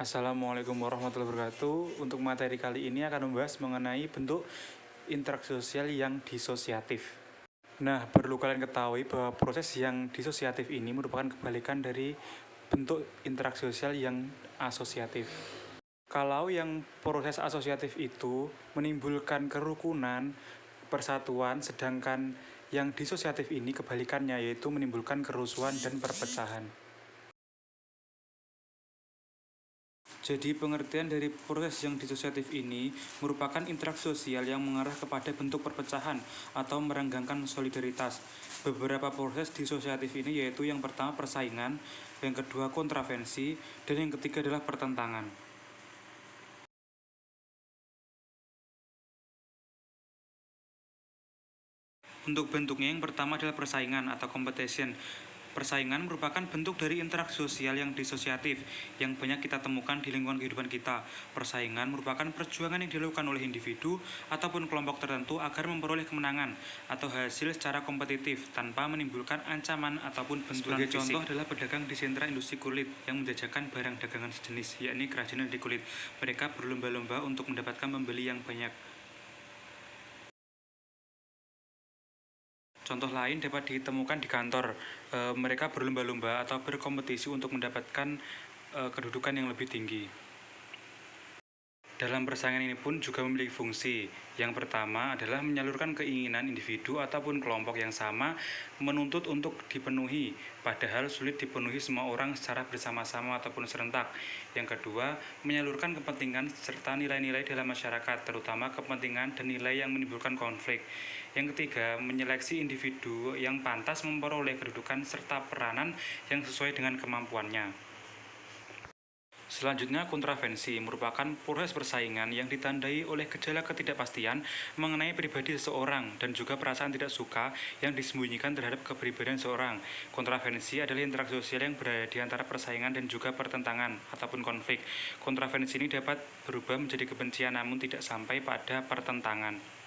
Assalamualaikum warahmatullahi wabarakatuh. Untuk materi kali ini akan membahas mengenai bentuk interaksi sosial yang disosiatif. Nah, perlu kalian ketahui bahwa proses yang disosiatif ini merupakan kebalikan dari bentuk interaksi sosial yang asosiatif. Kalau yang proses asosiatif itu menimbulkan kerukunan, persatuan, sedangkan yang disosiatif ini kebalikannya, yaitu menimbulkan kerusuhan dan perpecahan. Jadi pengertian dari proses yang disosiatif ini merupakan interaksi sosial yang mengarah kepada bentuk perpecahan atau merenggangkan solidaritas. Beberapa proses disosiatif ini yaitu yang pertama persaingan, yang kedua kontravensi, dan yang ketiga adalah pertentangan. Untuk bentuknya yang pertama adalah persaingan atau competition. Persaingan merupakan bentuk dari interaksi sosial yang disosiatif yang banyak kita temukan di lingkungan kehidupan kita. Persaingan merupakan perjuangan yang dilakukan oleh individu ataupun kelompok tertentu agar memperoleh kemenangan atau hasil secara kompetitif tanpa menimbulkan ancaman ataupun benturan fisik. Sebagai contoh adalah pedagang di sentra industri kulit yang menjajakan barang dagangan sejenis, yakni kerajinan dari kulit. Mereka berlomba-lomba untuk mendapatkan pembeli yang banyak. Contoh lain dapat ditemukan di kantor. Mereka berlomba-lomba atau berkompetisi untuk mendapatkan kedudukan yang lebih tinggi. Dalam persaingan ini pun juga memiliki fungsi. Yang pertama adalah menyalurkan keinginan individu ataupun kelompok yang sama menuntut untuk dipenuhi, padahal sulit dipenuhi semua orang secara bersama-sama ataupun serentak. Yang kedua, menyalurkan kepentingan serta nilai-nilai dalam masyarakat, terutama kepentingan dan nilai yang menimbulkan konflik. Yang ketiga, menyeleksi individu yang pantas memperoleh kedudukan serta peranan yang sesuai dengan kemampuannya. Selanjutnya, kontravensi merupakan proses persaingan yang ditandai oleh gejala ketidakpastian mengenai pribadi seseorang dan juga perasaan tidak suka yang disembunyikan terhadap kepribadian seseorang. Kontravensi adalah interaksi sosial yang berada di antara persaingan dan juga pertentangan ataupun konflik. Kontravensi ini dapat berubah menjadi kebencian namun tidak sampai pada pertentangan.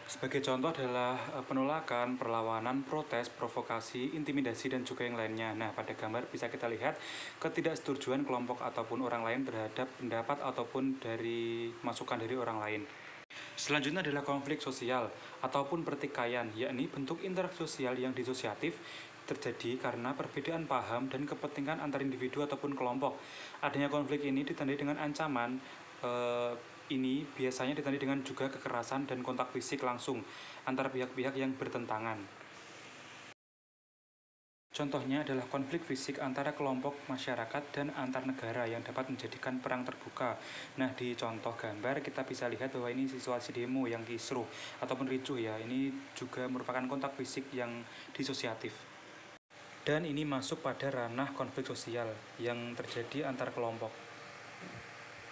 Sebagai contoh adalah penolakan, perlawanan, protes, provokasi, intimidasi, dan juga yang lainnya. Nah, pada gambar bisa kita lihat ketidaksetujuan kelompok ataupun orang lain terhadap pendapat ataupun dari masukan dari orang lain. Selanjutnya adalah konflik sosial ataupun pertikaian, yakni bentuk interaksi sosial yang disosiatif terjadi karena perbedaan paham dan kepentingan antar individu ataupun kelompok. Adanya konflik ini ditandai dengan ancaman, ini biasanya ditandai dengan juga kekerasan dan kontak fisik langsung antar pihak-pihak yang bertentangan. Contohnya adalah konflik fisik antara kelompok masyarakat dan antar negara yang dapat menjadikan perang terbuka. Nah, di contoh gambar kita bisa lihat bahwa ini situasi demo yang kisruh ataupun ricuh ya. Ini juga merupakan kontak fisik yang disosiatif. Dan ini masuk pada ranah konflik sosial yang terjadi antar kelompok.